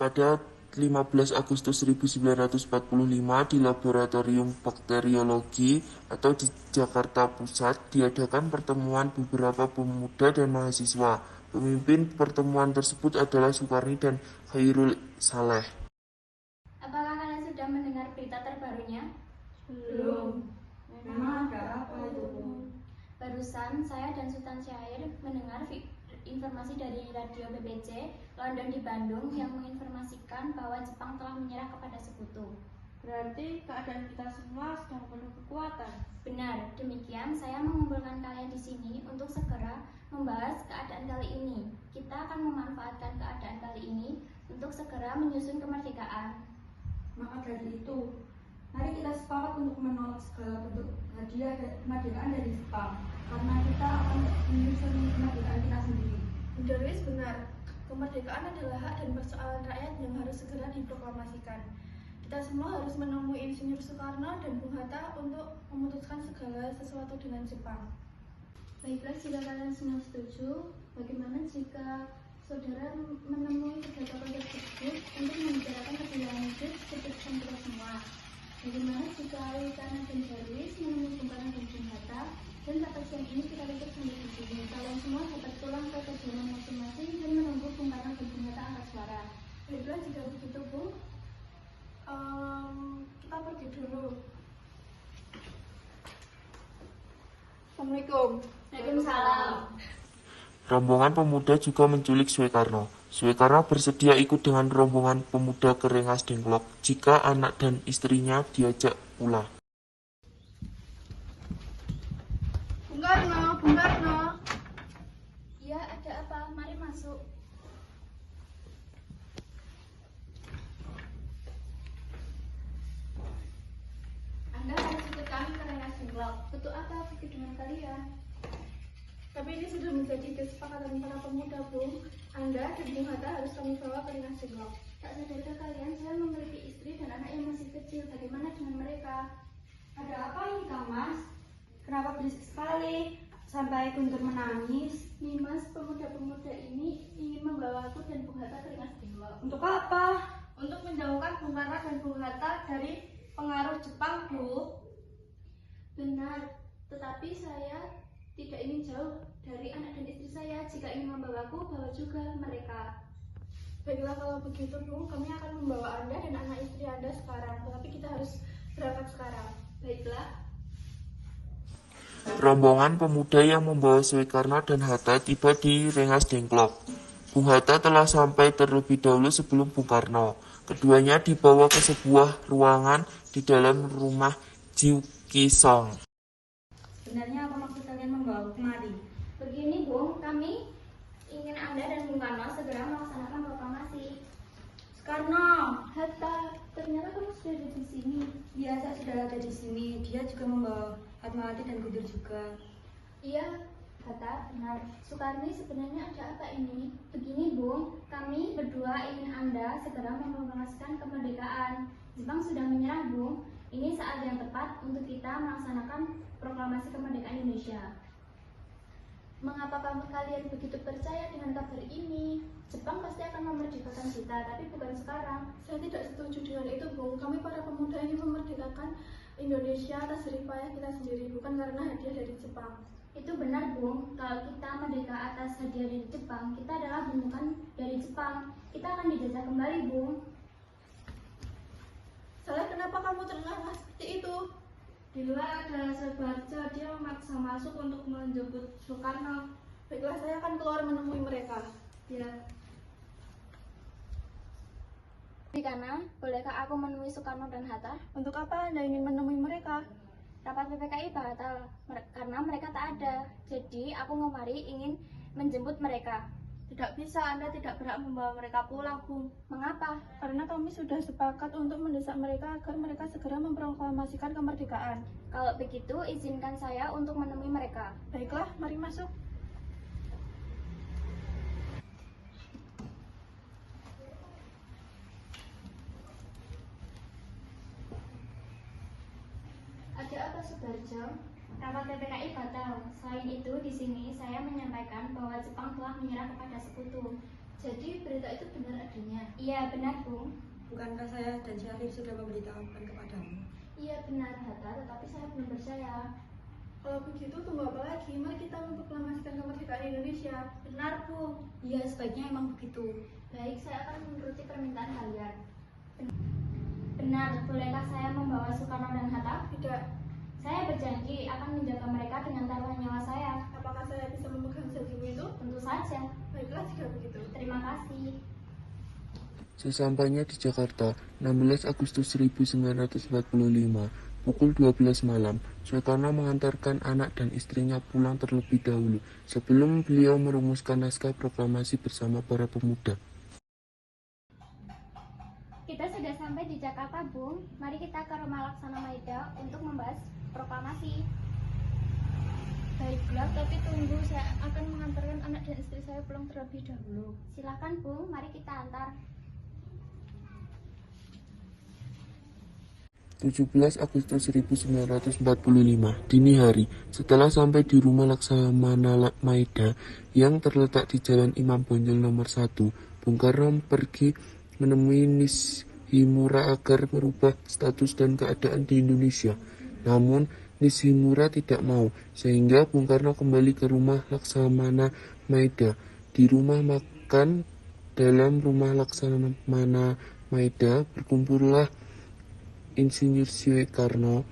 Pada 15 Agustus 1945 di Laboratorium Bakteriologi atau di Jakarta Pusat diadakan pertemuan beberapa pemuda dan mahasiswa. Pemimpin pertemuan tersebut adalah Sukarni dan Khairul Saleh. Apakah kalian sudah mendengar berita terbarunya? Belum. Memang ada apa itu, Bu? Barusan saya dan Sultan Syair mendengar informasi dari radio BBC London di Bandung yang menginformasikan bahwa Jepang telah menyerah kepada sekutu. Berarti keadaan kita semua sedang penuh kekuatan. Benar, demikian saya mengumpulkan kalian di sini untuk segera membahas keadaan kali ini. Kita akan memanfaatkan keadaan kali ini untuk segera menyusun kemerdekaan. Maka dari itu, mari kita sepakat untuk menolak segala bentuk hadiah kemerdekaan dari Jepang, karena kita akan menyusun kemerdekaan kita sendiri. Bunda Louis benar, kemerdekaan adalah hak dan persoalan rakyat yang harus segera diproklamasikan. Kita semua harus menemui Insinyur Soekarno dan Bung Hatta untuk memutuskan segala sesuatu dengan Jepang. Baiklah, jika kalian semua setuju, bagaimana jika saudara menemui kedua tokoh tersebut untuk membicarakan lebih lanjut keputusan kita semua? Bagaimana jika Witana dan Darwis menemui Bung Karno dan Bung Hatta, dan pada siang ini kita tutup sampai di sini. Kalian semua dapat pulang ke kediaman masing-masing dan menunggu Bung Karno dan Bung Hatta angkat suara. Baiklah, jika begitu, Bu, kita pergi dulu. Assalamualaikum. Waalaikumsalam. Rombongan pemuda juga menculik Soekarno. Soekarno bersedia ikut dengan rombongan pemuda ke Rengas Dengklok jika anak dan istrinya diajak pula. Bung Karno, Bung Karno. Ya, ada apa? Mari masuk. Anda harus ikut kami ke Rengas Dengklok. Untuk apa pergi dengan kalian? Tapi ini sudah menjadi kesepakatan para pemuda, Bung. Anda dan Bung Hatta harus kami bawa ke Rengas Dengklok. Tak sadarkah kalian, saya memiliki istri dan anak yang masih kecil. Bagaimana dengan mereka? Ada apa ini, Kang Mas? Kenapa berisik sekali? Sampai Guntur menangis. Nimas, pemuda-pemuda ini ingin membawa aku dan Bung Hatta ke Rengas Dengklok. Untuk apa? Untuk menjauhkan Bung Karno dan Bung Hatta dari pengaruh Jepang, Bu. Benar, tetapi saya tidak ingin jauh dari anak dan istri saya. Jika ingin membawaku, bawa juga mereka. Baiklah, kalau begitu, Bung, kami akan membawa Anda dan anak istri Anda sekarang. Tetapi kita harus berangkat sekarang. Baiklah. Rombongan pemuda yang membawa Soekarno dan Hatta tiba di Rengas Dengklok. Bung Hatta telah sampai terlebih dahulu sebelum Bung Karno. Keduanya dibawa ke sebuah ruangan di dalam rumah Jiu Kisong. Sebenarnya apa maksud kalian membawa kemari? Begini, Bung, kami ingin Anda dan Bung Karno segera melaksanakan proklamasi. Soekarno, Hatta, ternyata kamu sudah ada di sini. ya saya sudah ada di sini. Dia juga membawa Fatmawati dan Guntur juga. Iya, Hatta, benar. Sukarni, sebenarnya ada apa ini? Begini, Bung, kami berdua ingin Anda segera memproklamasikan kemerdekaan. Jepang sudah menyerah, Bung. Ini saat yang tepat untuk kita melaksanakan proklamasi kemerdekaan Indonesia. Mengapa kalian begitu percaya dengan kabar ini? Jepang pasti akan memerdekakan kita, tapi bukan sekarang. Saya tidak setuju dengan itu, Bung. Kami para pemuda ingin memerdekakan Indonesia atas jerih payah kita sendiri, bukan karena hadiah dari Jepang. Itu benar, Bung. Kalau kita merdeka atas hadiah dari Jepang, kita adalah bukan dari Jepang. Kita akan dijajah kembali, Bung. Salah, kenapa kamu terengah seperti itu? Di luar ada Soebarjo, dia memaksa masuk untuk menjemput Soekarno. Baiklah, saya akan keluar menemui mereka. Ya, Karena, bolehkah aku menemui Soekarno dan Hatta? Untuk apa Anda ingin menemui mereka? Rapat PPKI batal karena mereka tak ada. Jadi, aku kemari ingin menjemput mereka. tidak bisa, Anda tidak berhak membawa mereka pulang, Bung. Mengapa? Karena kami sudah sepakat untuk mendesak mereka agar mereka segera memproklamasikan kemerdekaan. Kalau begitu, izinkan saya untuk menemui mereka. Baiklah, mari masuk. Ada apa, Subarjo? Rapat PPKI batal. Selain itu, di sini saya menyampaikan bahwa Jepang telah menyerah kepada sekutu. Jadi berita itu benar adanya? Iya benar, Bung. Bukankah saya dan Syarif sudah memberitahukan kepadamu? Iya benar, Hatta, tetapi saya belum percaya. Kalau begitu tunggu apa lagi? Mari kita memproklamasikan kemerdekaan Indonesia. Benar, Bung. Iya, sebaiknya emang begitu. Baik, saya akan menuruti permintaan kalian. Benar, bolehkah saya membawa Soekarno dan Hatta? Tidak. Saya berjanji akan menjaga mereka dengan taruhan nyawa saya. Apakah saya bisa memegang janjimu itu? Tentu saja. Baiklah jika begitu. Terima kasih. Sesampainya di Jakarta, 16 Agustus 1945, pukul 12 malam, Soekarno mengantarkan anak dan istrinya pulang terlebih dahulu sebelum beliau merumuskan naskah proklamasi bersama para pemuda. Kita sudah sampai di Jakarta, Bung. Mari kita ke rumah Laksana Maida untuk membahas proklamasi. Baiklah, tapi tunggu, saya akan mengantarkan anak dan istri saya pulang terlebih dahulu. Silakan, Bung. Mari kita antar. 17 Agustus 1945, dini hari, setelah sampai di rumah Laksamana Maida yang terletak di Jalan Imam Bonjol nomor 1, Bung Karno pergi menemui Nishimura agar merubah status dan keadaan di Indonesia. Namun, Nishimura tidak mau, sehingga Bung Karno kembali ke rumah Laksamana Maida. Di rumah makan dalam rumah Laksamana Maida berkumpullah Insinyur Soekarno,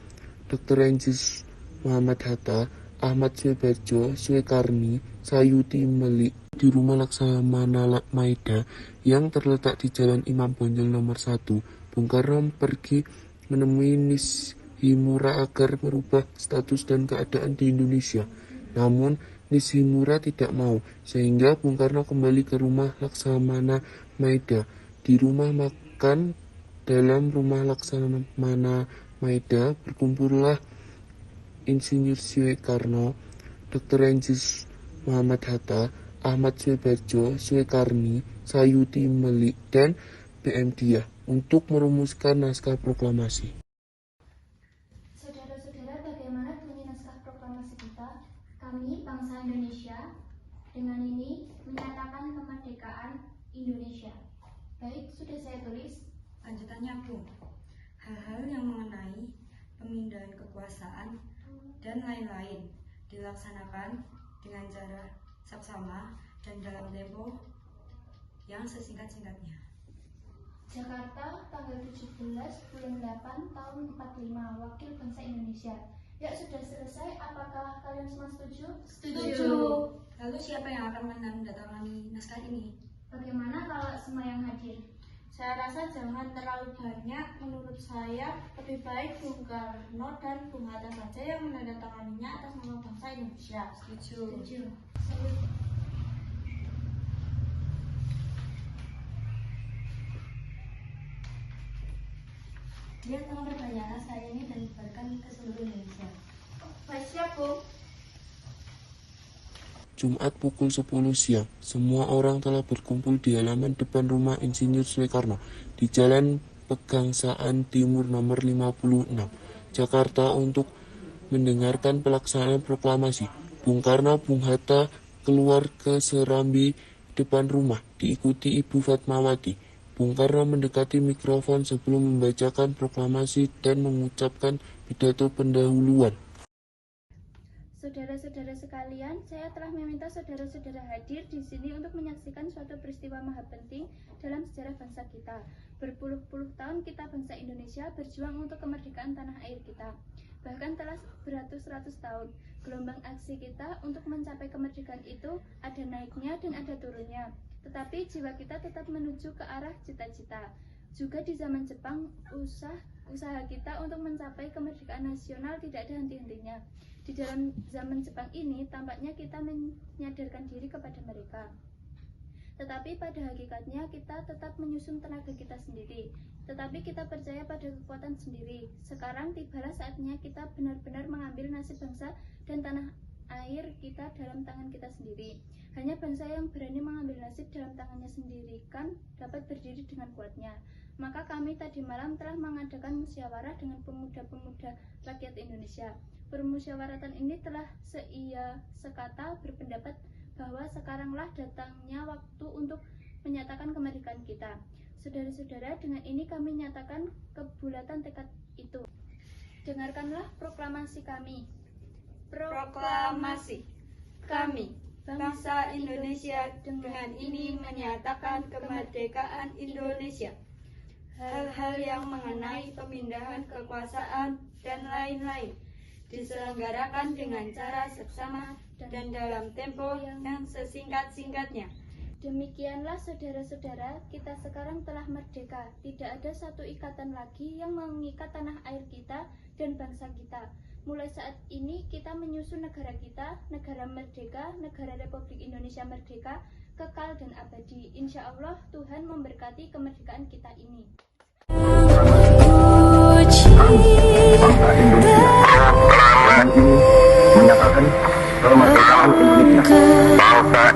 Dr. Anjis Muhammad Hatta, Ahmad Suebarjo, Soekarni, Sayuti Melik di rumah Laksamana Maida yang terletak di Jalan Imam Bonjol nomor 1. Bung Karno pergi menemui Nishimura agar merubah status dan keadaan di Indonesia. Namun, Nishimura tidak mau, sehingga Bung Karno kembali ke rumah Laksamana Maida. Di rumah makan dalam rumah Laksamana Maida berkumpullah Insinyur Soekarno, Dr. Anjis Muhammad Hatta, Ahmad Suebarjo, Soekarni, Sayuti Melik, dan BM Diah untuk merumuskan naskah proklamasi. Saudara-saudara, bagaimana bunyi naskah proklamasi kita? Kami, bangsa Indonesia, dengan ini menyatakan kemerdekaan Indonesia. Baik, sudah saya tulis. Lanjutannya, Bung. Hal-hal yang mengenai pemindahan kekuasaan dan lain-lain dilaksanakan dengan cara saksama dan dalam tempo yang sesingkat-singkatnya. Jakarta, tanggal 17 bulan 8 tahun 45, Wakil Bangsa Indonesia. Ya, sudah selesai. Apakah kalian semua setuju? Setuju. Lalu siapa yang akan menandatangani naskah ini? Bagaimana kalau semua yang hadir? Saya rasa jangan terlalu banyak. Menurut saya lebih baik Bung Karno dan Bung Hatta saja yang menandatanganinya atas nama bangsa Indonesia. Setuju. Dia telah memperbanyak naskah ini dan disebarkan ke seluruh Indonesia. Baik, siap, Bung. Jumat pukul 10 siang, semua orang telah berkumpul di halaman depan rumah Insinyur Soekarno di Jalan Pegangsaan Timur nomor 56, Jakarta untuk mendengarkan pelaksanaan proklamasi. Bung Karno, Bung Hatta keluar ke serambi depan rumah, diikuti Ibu Fatmawati. Bung Karno mendekati mikrofon sebelum membacakan proklamasi dan mengucapkan pidato pendahuluan. Saudara-saudara sekalian, saya telah meminta saudara-saudara hadir di sini untuk menyaksikan suatu peristiwa maha penting dalam sejarah bangsa kita. Berpuluh-puluh tahun kita bangsa Indonesia berjuang untuk kemerdekaan tanah air kita. Bahkan telah beratus-ratus tahun. Gelombang aksi kita untuk mencapai kemerdekaan itu ada naiknya dan ada turunnya. Tetapi jiwa kita tetap menuju ke arah cita-cita. Juga di zaman Jepang, usaha kita untuk mencapai kemerdekaan nasional tidak ada henti-hentinya. Di dalam zaman Jepang ini, tampaknya kita menyadarkan diri kepada mereka. Tetapi pada hakikatnya kita tetap menyusun tenaga kita sendiri. Tetapi kita percaya pada kekuatan sendiri. Sekarang tibalah saatnya kita benar-benar mengambil nasib bangsa dan tanah air kita dalam tangan kita sendiri. Hanya bangsa yang berani mengambil nasib dalam tangannya sendiri kan dapat berdiri dengan kuatnya. Maka kami tadi malam telah mengadakan musyawarah dengan pemuda-pemuda rakyat Indonesia. Permusyawaratan ini telah sekata berpendapat bahwa sekaranglah datangnya waktu untuk menyatakan kemerdekaan kita. Saudara-saudara, dengan ini kami nyatakan kebulatan tekad itu. Dengarkanlah proklamasi kami. Proklamasi. Kami, bangsa Indonesia, dengan ini menyatakan kemerdekaan Indonesia. Hal-hal yang mengenai pemindahan kekuasaan dan lain-lain diselenggarakan dengan cara seksama dan dalam tempo yang sesingkat-singkatnya. Demikianlah saudara-saudara, kita sekarang telah merdeka. Tidak ada satu ikatan lagi yang mengikat tanah air kita dan bangsa kita. Mulai saat ini kita menyusun negara kita, negara merdeka, negara Republik Indonesia merdeka, kekal dan abadi. Insya Allah Tuhan memberkati kemerdekaan kita ini. Bangsa Indonesia dengan ini menyatakan kemerdekaan Indonesia. Bangsa